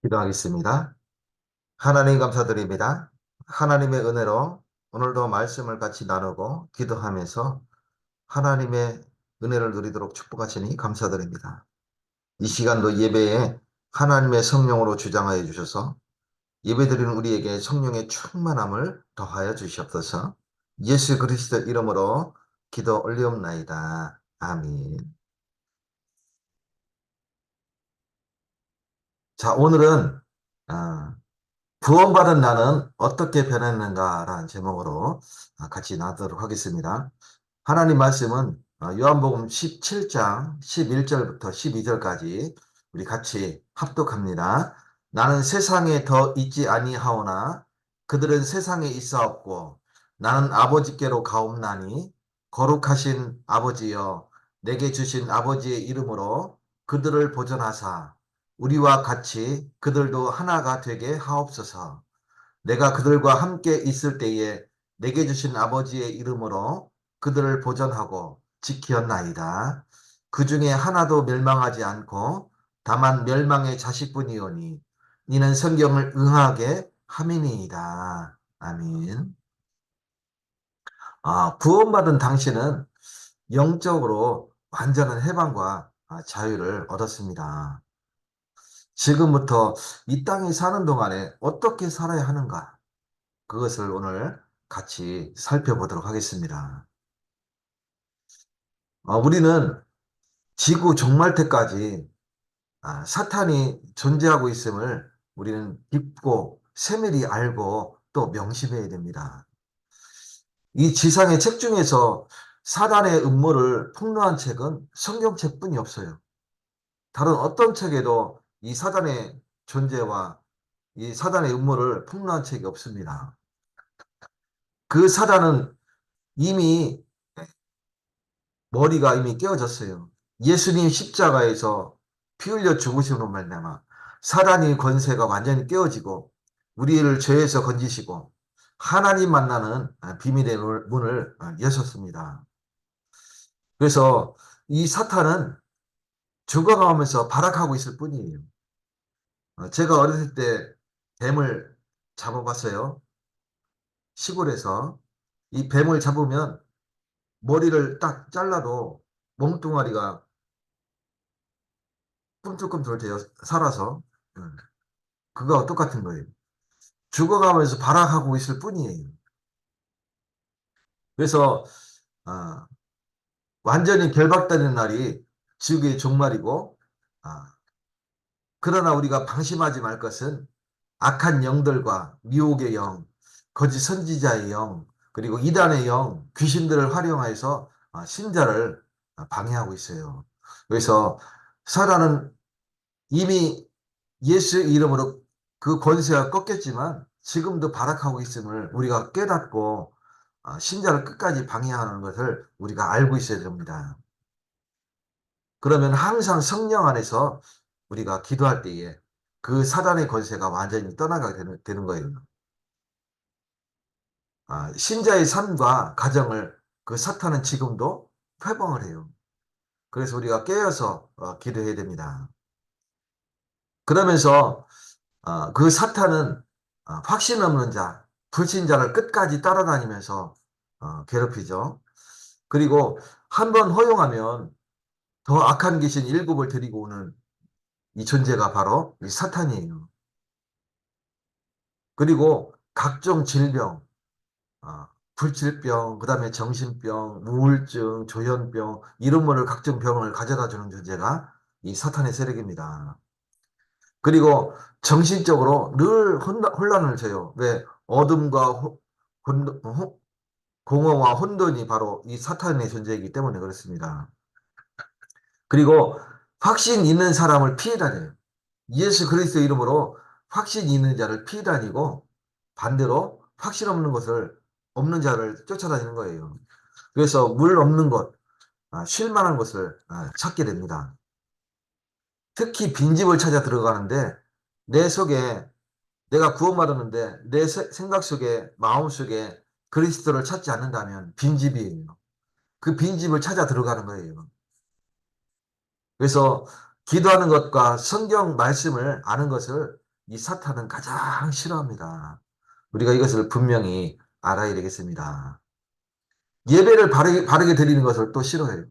기도하겠습니다. 하나님 감사드립니다. 하나님의 은혜로 오늘도 말씀을 같이 나누고 기도하면서 하나님의 은혜를 누리도록 축복하시니 감사드립니다. 이 시간도 예배에 하나님의 성령으로 주장하여 주셔서 예배드리는 우리에게 성령의 충만함을 더하여 주시옵소서. 예수 그리스도 이름으로 기도 올리옵나이다. 아멘. 자, 오늘은 아, 구원받은 나는 어떻게 변했는가라는 제목으로 같이 나누도록 하겠습니다. 하나님 말씀은 요한복음 17장 11절부터 12절까지 우리 같이 합독합니다. 나는 세상에 더 있지 아니하오나 그들은 세상에 있사옵고 나는 아버지께로 가옵나니 거룩하신 아버지여 내게 주신 아버지의 이름으로 그들을 보존하사 우리와 같이 그들도 하나가 되게 하옵소서. 내가 그들과 함께 있을 때에 내게 주신 아버지의 이름으로 그들을 보존하고 지키었나이다. 그 중에 하나도 멸망하지 않고 다만 멸망의 자식뿐이오니 이는 성경을 응하게 함이니이다. 아멘. 구원받은 당신은 영적으로 완전한 해방과 자유를 얻었습니다. 지금부터 이 땅에 사는 동안에 어떻게 살아야 하는가? 그것을 오늘 같이 살펴보도록 하겠습니다. 우리는 지구 종말 때까지 사탄이 존재하고 있음을 우리는 깊고 세밀히 알고 또 명심해야 됩니다. 이 지상의 책 중에서 사단의 음모를 폭로한 책은 성경책뿐이 없어요. 다른 어떤 책에도 이 사단의 존재와 이 사단의 음모를 폭로한 책이 없습니다. 그 사단은 이미 머리가 이미 깨어졌어요. 예수님 십자가에서 피 흘려 죽으심으로 말미암아 사단의 권세가 완전히 깨어지고 우리를 죄에서 건지시고 하나님 만나는 비밀의 문을 여셨습니다. 그래서 이 사탄은 죽어가면서 발악하고 있을 뿐이에요. 제가 어렸을 때 뱀을 잡아봤어요. 시골에서. 이 뱀을 잡으면 머리를 딱 잘라도 몸뚱아리가 꿈틀꿈틀 돼요. 살아서. 음, 그거와 똑같은 거예요. 죽어가면서 발악하고 있을 뿐이에요. 그래서 아, 완전히 결박되는 날이 지옥의 종말이고 그러나 우리가 방심하지 말 것은 악한 영들과 미혹의 영, 거짓 선지자의 영, 그리고 이단의 영, 귀신들을 활용해서 신자를 방해하고 있어요. 그래서 사단은 이미 예수 이름으로 그 권세가 꺾였지만 지금도 발악하고 있음을 우리가 깨닫고 신자를 끝까지 방해하는 것을 우리가 알고 있어야 됩니다. 그러면 항상 성령 안에서 우리가 기도할 때에 그 사단의 권세가 완전히 떠나가게 되는 거예요. 신자의 삶과 가정을 그 사탄은 지금도 회방을 해요. 그래서 우리가 깨어서 기도해야 됩니다. 그러면서 그 사탄은 확신 없는 자, 불신자를 끝까지 따라다니면서 괴롭히죠. 그리고 한 번 허용하면 더 악한 귀신 일곱을 데리고 오는 이 존재가 바로 이 사탄이에요. 그리고 각종 질병, 불치병, 그 다음에 정신병, 우울증, 조현병, 이런 거를 각종 병을 가져다 주는 존재가 이 사탄의 세력입니다. 그리고 정신적으로 늘 혼란을 줘요. 왜? 어둠과 공허와 혼돈이 바로 이 사탄의 존재이기 때문에 그렇습니다. 그리고 확신 있는 사람을 피해 다녀요. 예수 그리스도 이름으로 확신 있는 자를 피해 다니고 반대로 확신 없는 것을 없는 자를 쫓아다니는 거예요. 그래서 물 없는 곳, 쉴 만한 곳을 찾게 됩니다. 특히 빈집을 찾아 들어가는데 내 속에 내가 구원받았는데 내 생각 속에 마음 속에 그리스도를 찾지 않는다면 빈집이에요. 그 빈집을 찾아 들어가는 거예요. 그래서 기도하는 것과 성경 말씀을 아는 것을 이 사탄은 가장 싫어합니다. 우리가 이것을 분명히 알아야 되겠습니다. 예배를 바르게 드리는 것을 또 싫어해요.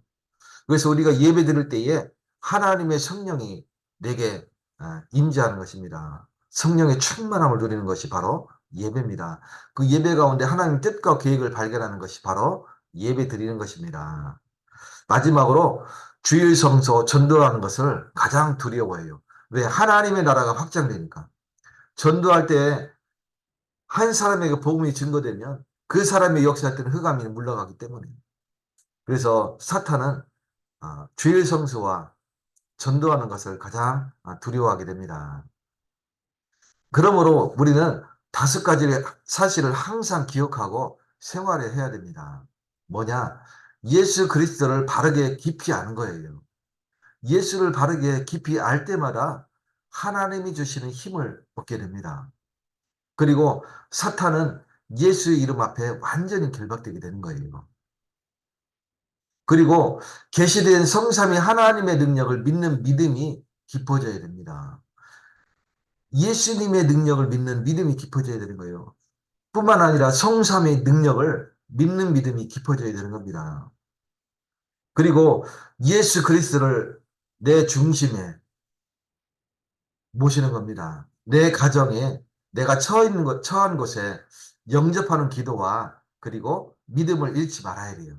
그래서 우리가 예배 드릴 때에 하나님의 성령이 내게 임재하는 것입니다. 성령의 충만함을 누리는 것이 바로 예배입니다. 그 예배 가운데 하나님의 뜻과 계획을 발견하는 것이 바로 예배 드리는 것입니다. 마지막으로 주일 성소 전도하는 것을 가장 두려워해요. 왜? 하나님의 나라가 확장되니까. 전도할 때 한 사람에게 복음이 증거되면 그 사람의 역사할 때는 흑암이 물러가기 때문에. 그래서 사탄은 주일 성수와 전도하는 것을 가장 두려워하게 됩니다. 그러므로 우리는 다섯 가지의 사실을 항상 기억하고 생활을 해야 됩니다. 뭐냐? 예수 그리스도를 바르게 깊이 아는 거예요. 예수를 바르게 깊이 알 때마다 하나님이 주시는 힘을 얻게 됩니다. 그리고 사탄은 예수의 이름 앞에 완전히 결박되게 되는 거예요. 그리고 계시된 성삼위 하나님의 능력을 믿는 믿음이 깊어져야 됩니다. 예수님의 능력을 믿는 믿음이 깊어져야 되는 거예요. 뿐만 아니라 성삼위의 능력을 믿는 믿음이 깊어져야 되는 겁니다. 그리고 예수 그리스도를 내 중심에 모시는 겁니다. 내 가정에 내가 처한 곳에 영접하는 기도와 그리고 믿음을 잃지 말아야 돼요.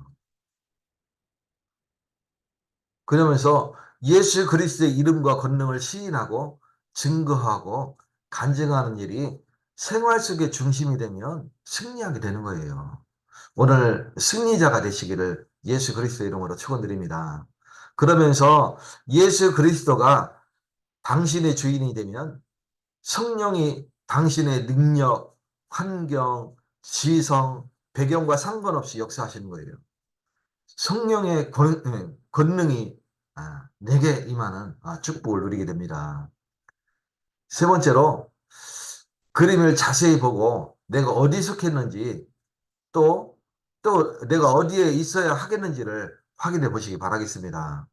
그러면서 예수 그리스도의 이름과 권능을 시인하고 증거하고 간증하는 일이 생활 속의 중심이 되면 승리하게 되는 거예요. 오늘 승리자가 되시기를 예수 그리스도 이름으로 축원드립니다. 그러면서 예수 그리스도가 당신의 주인이 되면 성령이 당신의 능력, 환경, 지성, 배경과 상관없이 역사하시는 거예요. 성령의 권능이 내게 임하는 축복을 누리게 됩니다. 세 번째로 그림을 자세히 보고 내가 어디 속했는지 또, 또 내가 어디에 있어야 하겠는지를 확인해 보시기 바라겠습니다.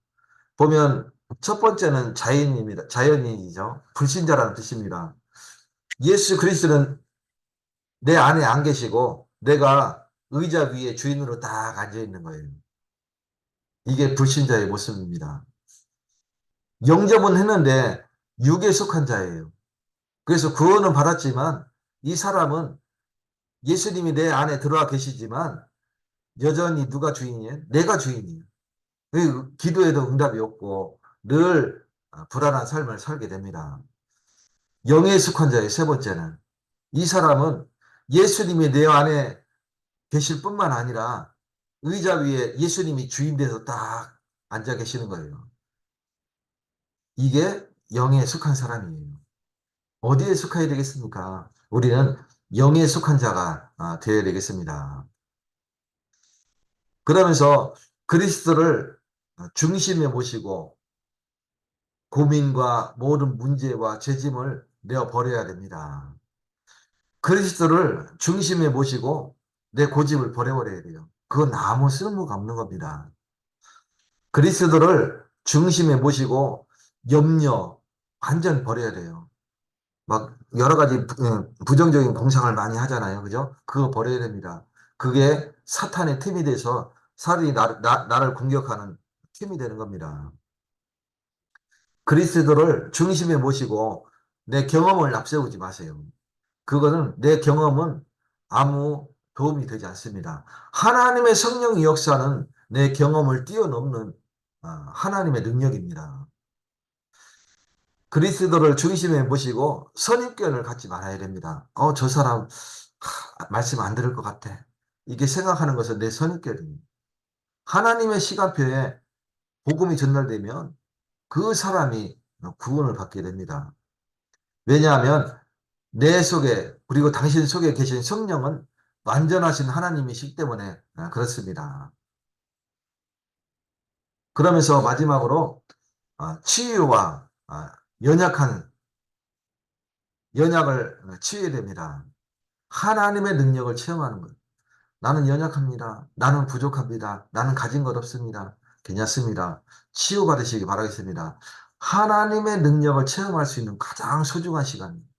보면 첫 번째는 자연인입니다. 자연인이죠. 불신자라는 뜻입니다. 예수 그리스도는 내 안에 안 계시고 내가 의자 위에 주인으로 딱 앉아 있는 거예요. 이게 불신자의 모습입니다. 영접은 했는데 육에 속한 자예요. 그래서 구원은 받았지만 이 사람은 예수님이 내 안에 들어와 계시지만 여전히 누가 주인이에요? 내가 주인이에요. 기도에도 응답이 없고 늘 불안한 삶을 살게 됩니다. 영에 속한 자의 세 번째는 이 사람은 예수님이 내 안에 계실 뿐만 아니라 의자 위에 예수님이 주인 돼서 딱 앉아 계시는 거예요. 이게 영에 속한 사람이에요. 어디에 속해야 되겠습니까? 우리는 영에 속한 자가 되어야 되겠습니다. 그러면서 그리스도를 중심에 모시고 고민과 모든 문제와 죄짐을 내어 버려야 됩니다. 그리스도를 중심에 모시고 내 고집을 버려버려야 돼요. 그건 아무 쓸모가 없는 겁니다. 그리스도를 중심에 모시고 염려 완전 버려야 돼요. 막 여러 가지 부정적인 공상을 많이 하잖아요. 그죠? 그거 버려야 됩니다. 그게 사탄의 틈이 돼서 사탄이 나를 공격하는 틈이 되는 겁니다. 그리스도를 중심에 모시고 내 경험을 앞세우지 마세요. 그거는 내 경험은 아무 도움이 되지 않습니다. 하나님의 성령 역사는 내 경험을 뛰어넘는 하나님의 능력입니다. 그리스도를 중심에 모시고 선입견을 갖지 말아야 됩니다. 저 사람 말씀 안 들을 것 같아. 이게 생각하는 것은 내 선입견입니다. 하나님의 시간표에 복음이 전달되면 그 사람이 구원을 받게 됩니다. 왜냐하면 내 속에 그리고 당신 속에 계신 성령은 완전하신 하나님이시기 때문에 그렇습니다. 그러면서 마지막으로 치유와 연약한 연약을 치유해야 됩니다. 하나님의 능력을 체험하는 것. 나는 연약합니다. 나는 부족합니다. 나는 가진 것 없습니다. 괜찮습니다. 치유받으시기 바라겠습니다. 하나님의 능력을 체험할 수 있는 가장 소중한 시간입니다.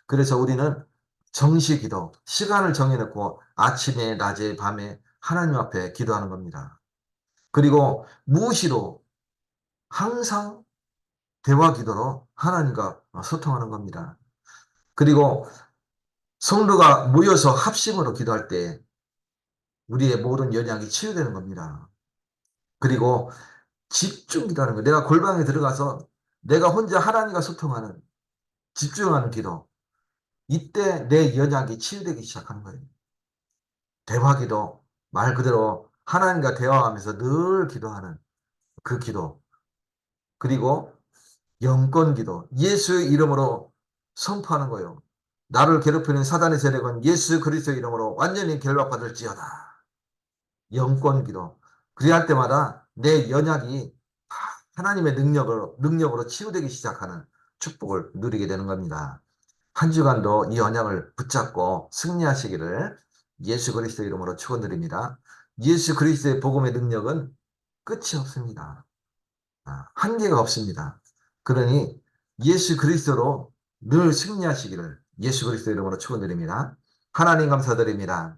그래서 우리는 정시 기도, 시간을 정해놓고 아침에, 낮에, 밤에 하나님 앞에 기도하는 겁니다. 그리고 무시로 항상 대화 기도로 하나님과 소통하는 겁니다. 그리고 성도가 모여서 합심으로 기도할 때 우리의 모든 연약이 치유되는 겁니다. 그리고 집중 기도하는 거예요. 내가 골방에 들어가서 내가 혼자 하나님과 소통하는 집중하는 기도. 이때 내 연약이 치유되기 시작하는 거예요. 대화 기도, 말 그대로 하나님과 대화하면서 늘 기도하는 그 기도. 그리고 영권 기도. 예수의 이름으로 선포하는 거예요. 나를 괴롭히는 사단의 세력은 예수 그리스도의 이름으로 완전히 결박받을지어다. 영권 기도. 그리할 때마다 내 연약이 하나님의 능력으로 치유되기 시작하는 축복을 누리게 되는 겁니다. 한 주간도 이 언약을 붙잡고 승리하시기를 예수 그리스도 이름으로 축원드립니다. 예수 그리스도의 복음의 능력은 끝이 없습니다. 한계가 없습니다. 그러니 예수 그리스도로 늘 승리하시기를 예수 그리스도 이름으로 축원드립니다. 하나님 감사드립니다.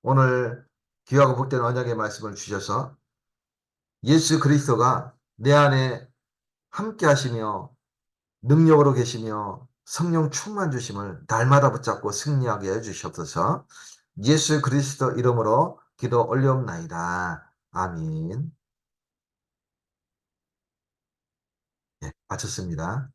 오늘 귀하고 복된 언약의 말씀을 주셔서 예수 그리스도가 내 안에 함께 하시며 능력으로 계시며 성령 충만 주심을 날마다 붙잡고 승리하게 해주시옵소서. 예수 그리스도 이름으로 기도 올려옵나이다. 아멘. 네, 마쳤습니다.